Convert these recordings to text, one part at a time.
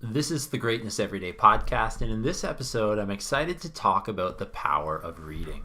This is the Greatness Everyday podcast, and in this episode, I'm excited to talk about the power of reading.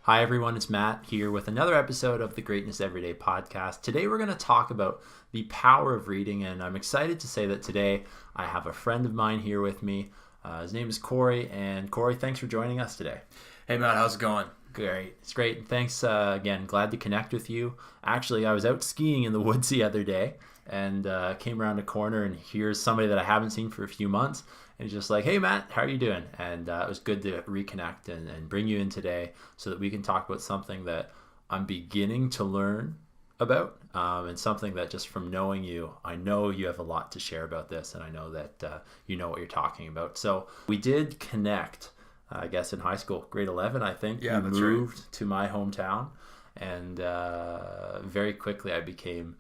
Hi everyone, it's Matt here with another episode of the Greatness Everyday podcast. Today we're going to talk about the power of reading, and I'm excited to say that today I have a friend of mine here with me. His name is Corey, and Corey, thanks for joining us today. Hey Matt, how's it going? Great. It's great. Thanks again. Glad to connect with you. Actually, I was out skiing in the woods the other day and came around a corner, and here's somebody that I haven't seen for a few months. And he's just like, hey Matt, how are you doing? And it was good to reconnect and bring you in today so that we can talk about something that I'm beginning to learn about, and something that just from knowing you, I know you have a lot to share about this, and I know that you know what you're talking about. So we did connect, I guess, in high school, grade 11, I think. Yeah, you that's moved right. to my hometown, and very quickly I became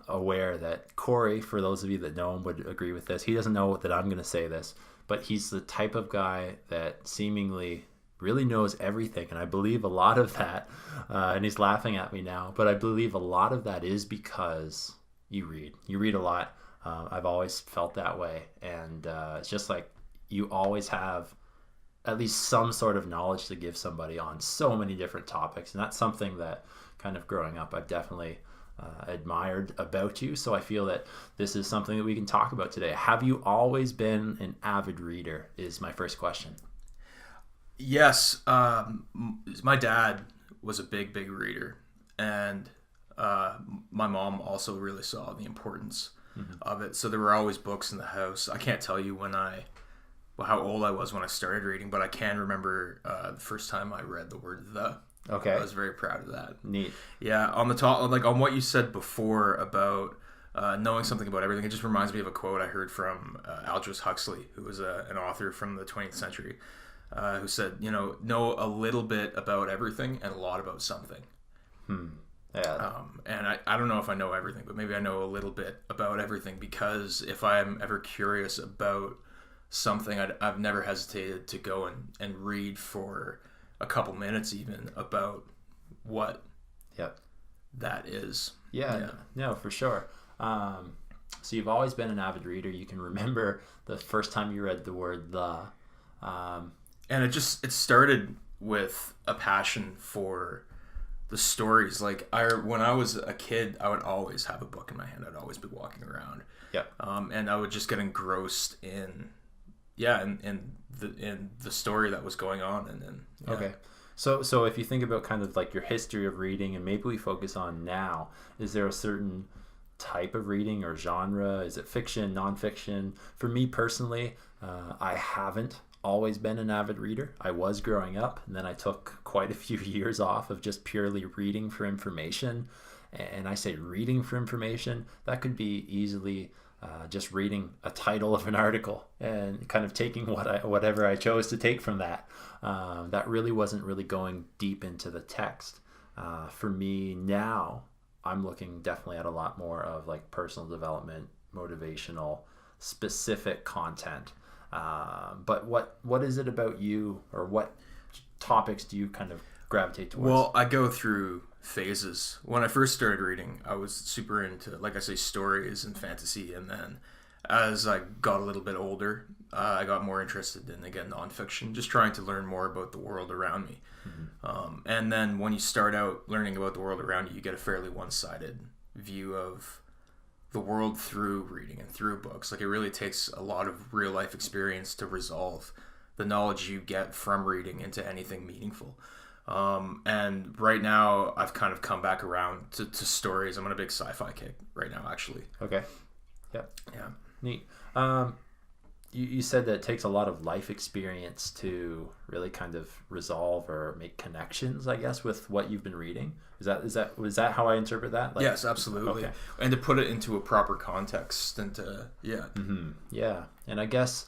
aware that Corey, for those of you that know him, would agree with this. He doesn't know that I'm going to say this, but he's the type of guy that seemingly really knows everything, and I believe a lot of that, and he's laughing at me now, but I believe a lot of that is because you read. You read a lot. I've always felt that way, and it's just like you always have at least some sort of knowledge to give somebody on so many different topics, and that's something that kind of growing up I've definitely admired about you. So I feel that this is something that we can talk about today. Have you always been an avid reader is my first question. Yes, my dad was a big reader, and my mom also really saw the importance of it. So there were always books in the house. I can't tell you how old I was when I started reading, but I can remember the first time I read the word "the." Okay. I was very proud of that. Neat. Yeah, on the top, like on what you said before about knowing something about everything, it just reminds me of a quote I heard from Aldous Huxley, who was an author from the 20th century, who said, know a little bit about everything and a lot about something. Yeah. And I don't know if I know everything, but maybe I know a little bit about everything, because if I'm ever curious about something, I've never hesitated to go and read for a couple minutes even about what that is. Yeah. No, for sure. So you've always been an avid reader. You can remember the first time you read the word "the." And it started with a passion for the stories. Like when I was a kid, I would always have a book in my hand. I'd always be walking around. Yeah. And I would just get engrossed in the story that was going on, and then Okay. So if you think about kind of like your history of reading, and maybe we focus on now, is there a certain type of reading or genre? Is it fiction, nonfiction? For me personally, I haven't always been an avid reader. I was growing up, and then I took quite a few years off of just purely reading for information. And I say reading for information, that could be easily just reading a title of an article and kind of taking whatever I chose to take from that. That really wasn't really going deep into the text. For me now, I'm looking definitely at a lot more of like personal development, motivational, specific content. But what is it about you, or what topics do you kind of gravitate towards? Well, I go through phases. When I first started reading, I was super into, like I say, stories and fantasy, and then as I got a little bit older, I got more interested in, again, nonfiction, just trying to learn more about the world around me. And then when you start out learning about the world around you, you get a fairly one-sided view of the world through reading and through books. Like, it really takes a lot of real life experience to resolve the knowledge you get from reading into anything meaningful. And right now I've kind of come back around to stories. I'm on a big sci-fi kick right now, actually. Okay. Yeah. Neat. You said that it takes a lot of life experience to really kind of resolve or make connections, I guess, with what you've been reading. Was that how I interpret that? Yes, absolutely. Okay. And to put it into a proper context, and yeah. And I guess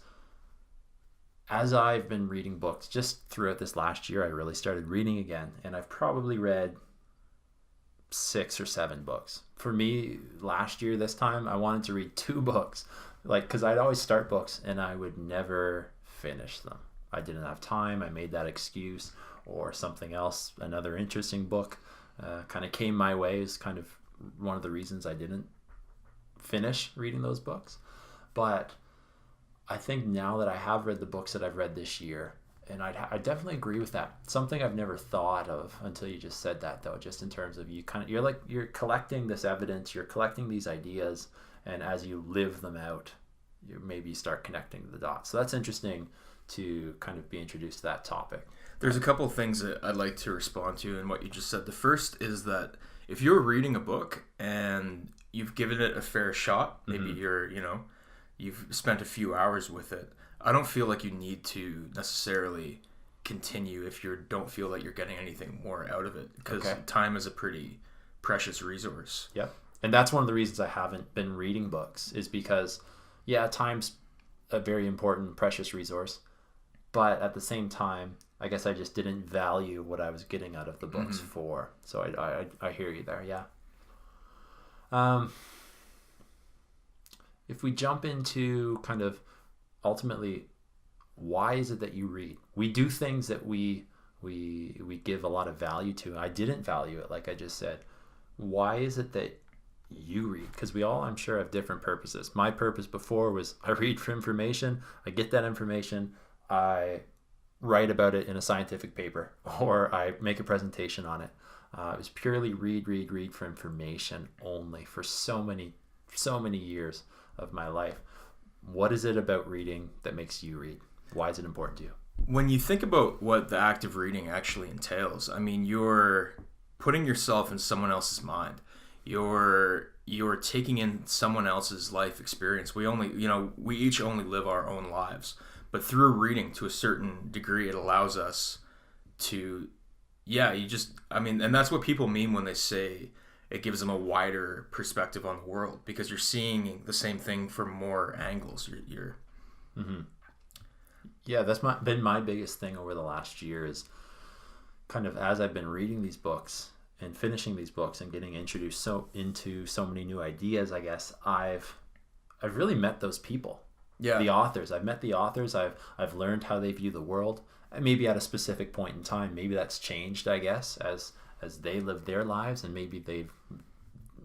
as I've been reading books just throughout this last year, I really started reading again, and I've probably read 6 or 7 books. For me, last year, this time, I wanted to read 2 books, because I'd always start books and I would never finish them. I didn't have time. I made that excuse, or something else, another interesting book kind of came my way, is kind of one of the reasons I didn't finish reading those books. But I think now that I have read the books that I've read this year, and I definitely agree with that. Something I've never thought of until you just said that, though, just in terms of you're collecting this evidence, you're collecting these ideas, and as you live them out, you maybe start connecting the dots. So that's interesting to kind of be introduced to that topic. There's a couple of things that I'd like to respond to in what you just said. The first is that if you're reading a book and you've given it a fair shot, maybe you've spent a few hours with it, I don't feel like you need to necessarily continue if you don't feel like you're getting anything more out of it, because time is a pretty precious resource. Yep. And that's one of the reasons I haven't been reading books, is because, time's a very important, precious resource. But at the same time, I guess I just didn't value what I was getting out of the books for. So I hear you there, yeah. If we jump into kind of ultimately, why is it that you read? We do things that we give a lot of value to. I didn't value it, like I just said. Why is it that you read? Because we all, I'm sure, have different purposes. My purpose before was I read for information. I get that information. I write about it in a scientific paper, or I make a presentation on it. It was purely read for information only for so many years of my life. What is it about reading that makes you read? Why is it important to you? When you think about what the act of reading actually entails, I mean, you're putting yourself in someone else's mind. You're taking in someone else's life experience. We each only live our own lives, but through reading, to a certain degree, it allows us to, and that's what people mean when they say it gives them a wider perspective on the world, because you're seeing the same thing from more angles. Yeah, that's been my biggest thing over the last year, is kind of as I've been reading these books and finishing these books and getting introduced into so many new ideas, I guess I've really met those people. Yeah. The authors. I've met the authors. I've learned how they view the world. And maybe at a specific point in time, maybe that's changed, I guess, as they live their lives, and maybe they've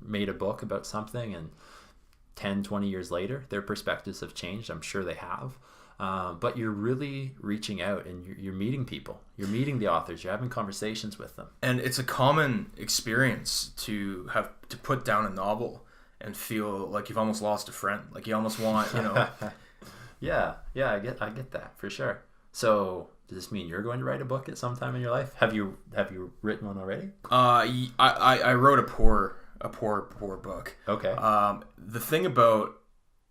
made a book about something, and 10, 20 years later, their perspectives have changed. I'm sure they have. But you're really reaching out, and you're meeting people. You're meeting the authors. You're having conversations with them. And it's a common experience to have to put down a novel and feel like you've almost lost a friend. Like you almost want, Yeah, I get that for sure. So does this mean you're going to write a book at some time in your life? Have you written one already? I wrote a poor book. Okay. The thing about,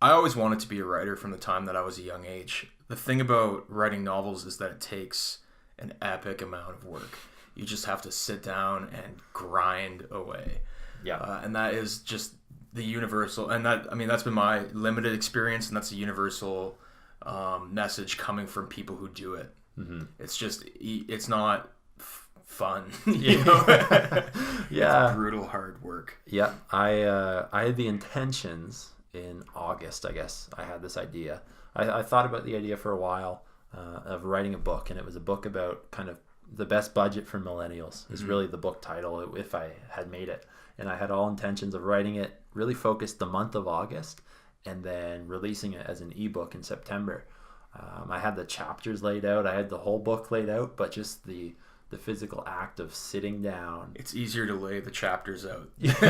I always wanted to be a writer from the time that I was a young age. The thing about writing novels is that it takes an epic amount of work. You just have to sit down and grind away. Yeah. And that is just the universal, and that's been my limited experience, and that's a universal message coming from people who do it. Mm-hmm. It's not fun. Yeah. It's brutal hard work. Yeah. I had the intentions in August, I guess. I had this idea. I thought about the idea for a while of writing a book, and it was a book about kind of the best budget for millennials is really the book title if I had made it. And I had all intentions of writing it, really focused the month of August, and then releasing it as an ebook in September. I had the chapters laid out. I had the whole book laid out, but just the physical act of sitting down. It's easier to lay the chapters out. It's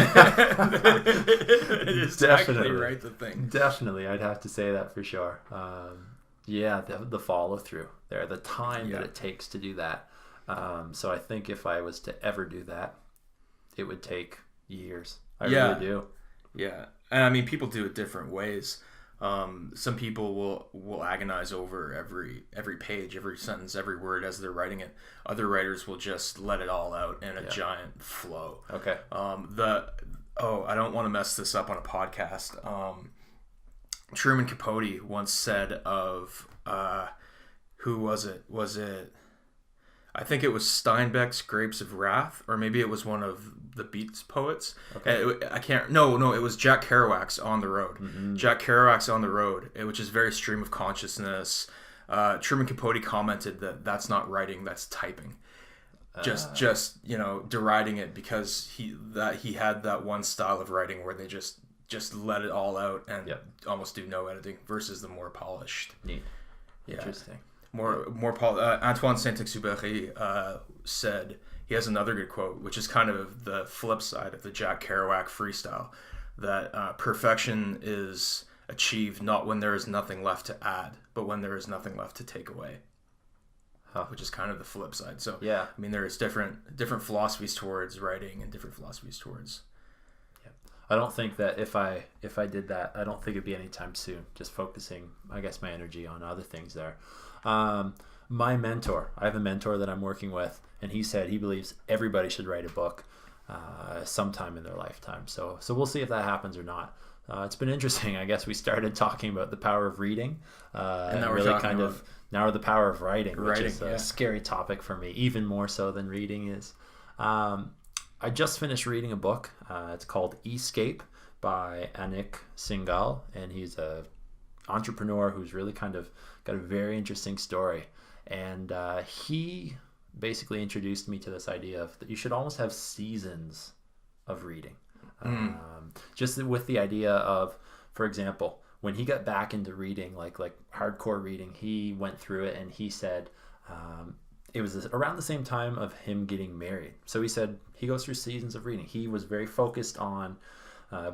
definitely write the thing. Definitely, I'd have to say that for sure. The follow through there, the time that it takes to do that. So I think if I was to ever do that, it would take years. I really do. Yeah, and I mean, people do it different ways. Some people will agonize over every page, every sentence, every word as they're writing it. Other writers will just let it all out in a giant flow. Okay. I don't want to mess this up on a podcast. Truman Capote once said of who was it? Was it? I think it was Steinbeck's Grapes of Wrath, or maybe it was one of the Beats poets. Okay. No, it was Jack Kerouac's On the Road. Mm-hmm. Jack Kerouac's On the Road, which is very stream of consciousness. Truman Capote commented that that's not writing, that's typing. just deriding it because he had that one style of writing where they just let it all out and almost do no editing versus the more polished. Neat. Yeah. Interesting. Antoine Saint-Exupéry said, he has another good quote, which is kind of the flip side of the Jack Kerouac freestyle, that perfection is achieved not when there is nothing left to add, but when there is nothing left to take away. Which is kind of the flip side. So yeah, I mean, there's different philosophies towards writing and different philosophies towards. Yeah, I don't think that if I did that, I don't think it'd be anytime soon. Just focusing, I guess, my energy on other things there. My mentor, I have a mentor that I'm working with, and he said he believes everybody should write a book sometime in their lifetime. So we'll see if that happens or not. It's been interesting. I guess we started talking about the power of reading, and now really now the power of writing, which is a scary topic for me, even more so than reading is. I just finished reading a book. It's called Escape by Anik Singhal, and he's a entrepreneur who's really kind of got a very interesting story. And he basically introduced me to this idea of that you should almost have seasons of reading. Just with the idea of, for example, when he got back into reading, like hardcore reading, he went through it and he said it was around the same time of him getting married. So he said he goes through seasons of reading. He was very focused on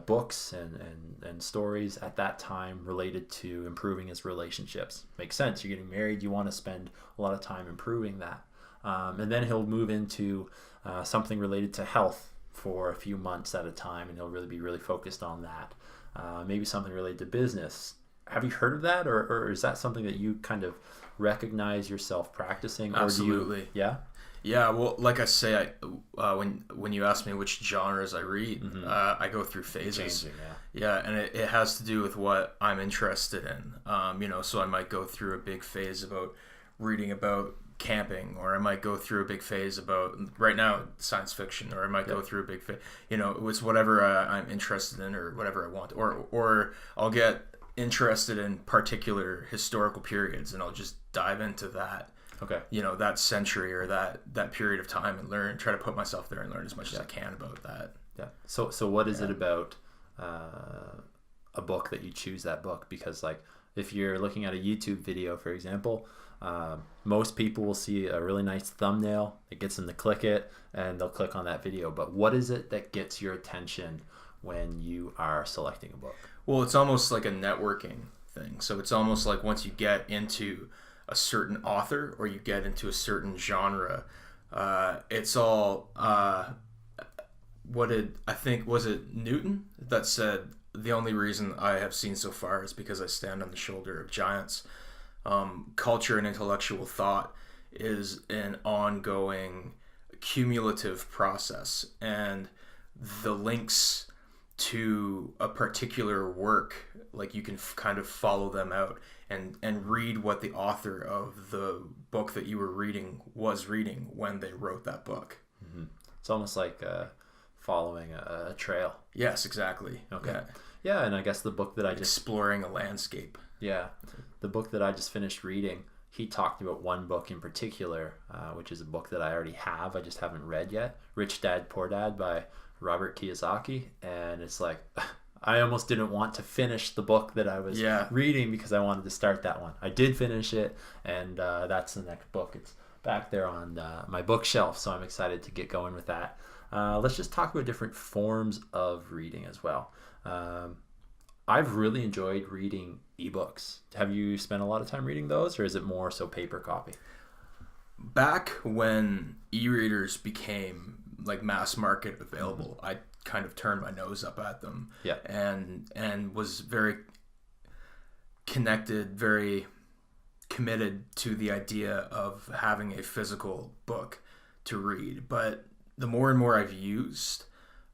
books and stories at that time related to improving his relationships. Makes sense. You're getting married. You want to spend a lot of time improving that. And then he'll move into something related to health for a few months at a time, and he'll really be focused on that. Maybe something related to business. Have you heard of that, or is that something that you kind of recognize yourself practicing? Absolutely. Or do you, yeah. Well, like I say, when you ask me which genres I read, I go through phases. And it has to do with what I'm interested in. So I might go through a big phase about reading about camping, or I might go through a big phase about, right now, science fiction, or I might go through a big phase, it's whatever I'm interested in or whatever I want, or I'll get interested in particular historical periods and I'll just dive into that, that century or that period of time and try to put myself there and learn as much as I can about that. So what is it about a book that you choose that book? Because like if you're looking at a YouTube video, for example, most people will see a really nice thumbnail, it gets them to click it, and they'll click on that video. But what is it that gets your attention when you are selecting a book? Well, it's almost like a networking thing. So it's almost like once you get into a certain author or you get into a certain genre, it's all was it Newton that said, the only reason I have seen so far is because I stand on the shoulder of giants. Culture and intellectual thought is an ongoing cumulative process, and the links to a particular work, like you can kind of follow them out and read what the author of the book that you were reading was reading when they wrote that book. It's almost like following a trail. Yes, exactly. Okay. Yeah, and I guess the book that exploring a landscape. Yeah, the book that I just finished reading, he talked about one book in particular, which is a book that I already have. I just haven't read yet. Rich Dad, Poor Dad by Robert Kiyosaki. And it's like, I almost didn't want to finish the book that I was reading because I wanted to start that one. I did finish it, and that's the next book. It's back there on my bookshelf, so I'm excited to get going with that. Let's just talk about different forms of reading as well. I've really enjoyed reading ebooks. Have you spent a lot of time reading those, or is it more so paper copy? Back when e-readers became like mass market available, I kind of turned my nose up at them. And was very connected, very committed to the idea of having a physical book to read. But the more and more I've used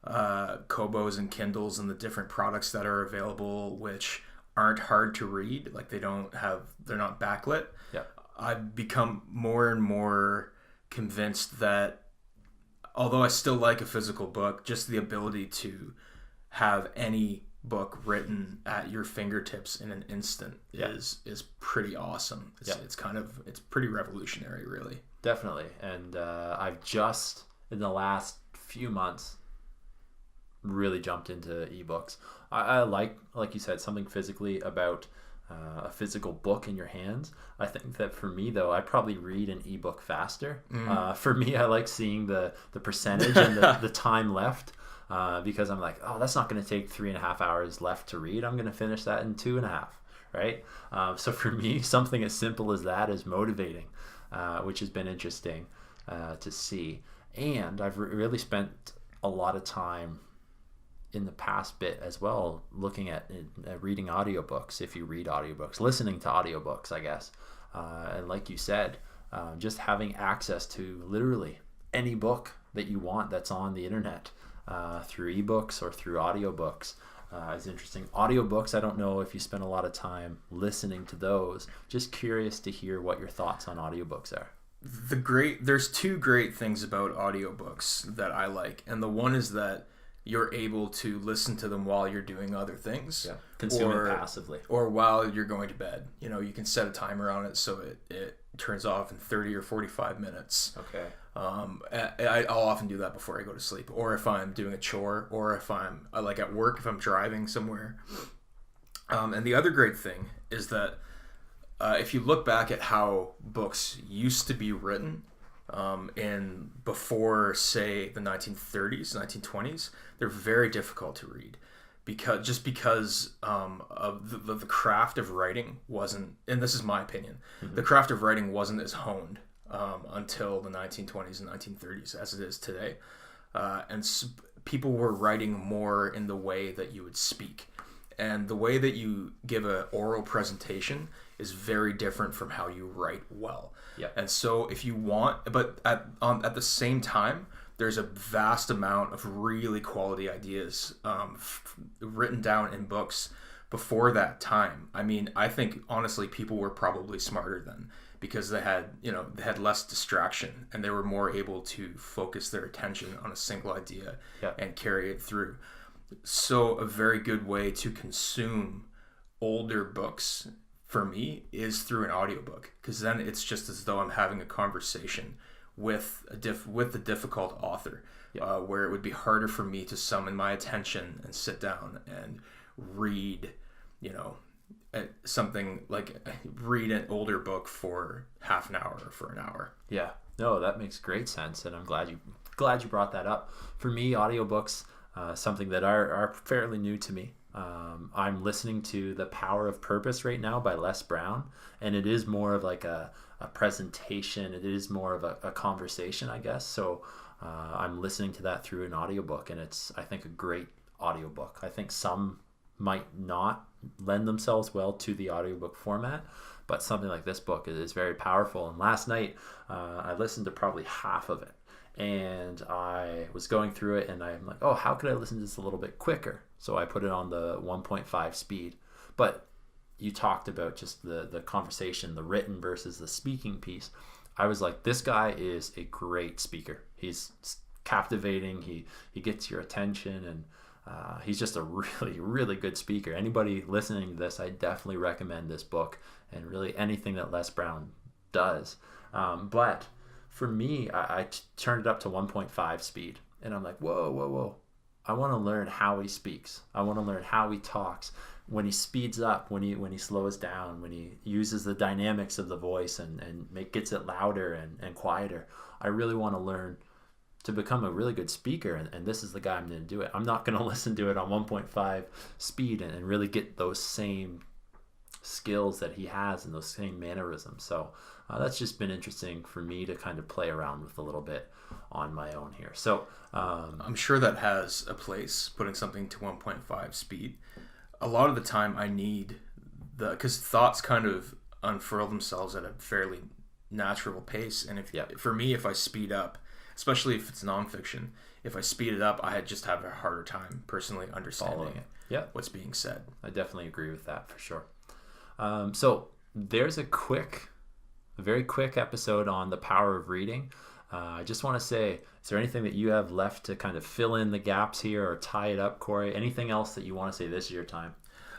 Kobos and Kindles and the different products that are available, which aren't hard to read, like they're not backlit. I've become more and more convinced that although I still like a physical book, just the ability to have any book written at your fingertips in an instant is pretty awesome. It's pretty revolutionary, really. definitely. And I've just, in the last few months, really jumped into ebooks. I like you said, something physically about a physical book in your hands. I think that for me, though, I probably read an ebook faster. For me, I like seeing the percentage and the time left, because I'm like, oh, that's not going to take 3.5 hours left to read. I'm going to finish that in 2.5, right? So for me, something as simple as that is motivating, which has been interesting to see. And I've really spent a lot of time in the past bit as well looking at reading audiobooks, if you read audiobooks, listening to audiobooks, I guess. And like you said, just having access to literally any book that you want that's on the internet, through ebooks or through audiobooks, is interesting. Audiobooks, I don't know if you spend a lot of time listening to those. Just curious to hear what your thoughts on audiobooks are. There's two great things about audiobooks that I like, and the one is that you're able to listen to them while you're doing other things. Yeah. Consume it passively. Or while you're going to bed. You know, you can set a timer on it so it turns off in 30 or 45 minutes. Okay. I'll often do that before I go to sleep, or if I'm doing a chore, or if I'm like at work, if I'm driving somewhere. And the other great thing is that if you look back at how books used to be written, in before, say, the 1930s, 1920s, they're very difficult to read because of the craft of writing wasn't, and this is my opinion, the craft of writing wasn't as honed until the 1920s and 1930s as it is today. And people were writing more in the way that you would speak. And the way that you give an oral presentation is very different from how you write well. Yeah. And so if you want, but at the same time, there's a vast amount of really quality ideas written down in books before that time. I mean, I think honestly people were probably smarter then because they had less distraction and they were more able to focus their attention on a single idea and carry it through. So a very good way to consume older books for me is through an audiobook, because then it's just as though I'm having a conversation with a difficult author, where it would be harder for me to summon my attention and sit down and read, something like read an older book for half an hour or for an hour. Yeah, no, that makes great sense, and I'm glad you brought that up. For me, audiobooks, something that are fairly new to me. I'm listening to The Power of Purpose right now by Les Brown, and it is more of like a presentation. It is more of a conversation, I guess. So I'm listening to that through an audiobook, and it's, I think, a great audiobook. I think some might not lend themselves well to the audiobook format, but something like this book is very powerful. And last night I listened to probably half of it, and I was going through it, and I'm like, oh, how could I listen to this a little bit quicker? So I put it on the 1.5 speed. But you talked about just the conversation, the written versus the speaking piece. I was like, this guy is a great speaker. He's captivating. He gets your attention, and he's just a really, really good speaker. Anybody listening to this, I definitely recommend this book and really anything that Les Brown does. But for me, I turned it up to 1.5 speed, and I'm like, whoa. I want to learn how he speaks. I want to learn how he talks. When he speeds up, when he slows down, when he uses the dynamics of the voice and gets it louder and quieter. I really want to learn to become a really good speaker, and this is the guy I'm going to do it. I'm not going to listen to it on 1.5 speed and really get those same skills that he has and those same mannerisms. So that's just been interesting for me to kind of play around with a little bit on my own here. So I'm sure that has a place, putting something to 1.5 speed. A lot of the time I need because thoughts kind of unfurl themselves at a fairly natural pace. And for me, if I speed up, especially if it's nonfiction, if I speed it up, I just have a harder time personally understanding what's being said. I definitely agree with that for sure. So there's a very quick episode on the power of reading. I just want to say, is there anything that you have left to kind of fill in the gaps here or tie it up, Corey? Anything else that you want to say? This is your time.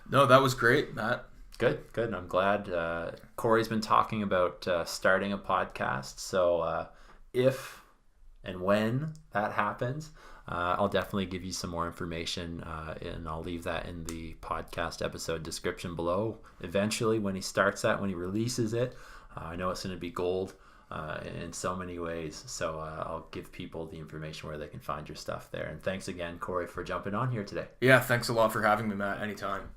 No, that was great, Matt. Good, good. I'm glad. Corey's been talking about starting a podcast. So if and when that happens, I'll definitely give you some more information, and I'll leave that in the podcast episode description below. Eventually, when he starts that, when he releases it, I know it's going to be gold in so many ways. So I'll give people the information where they can find your stuff there. And thanks again, Corey, for jumping on here today. Yeah, thanks a lot for having me, Matt. Anytime.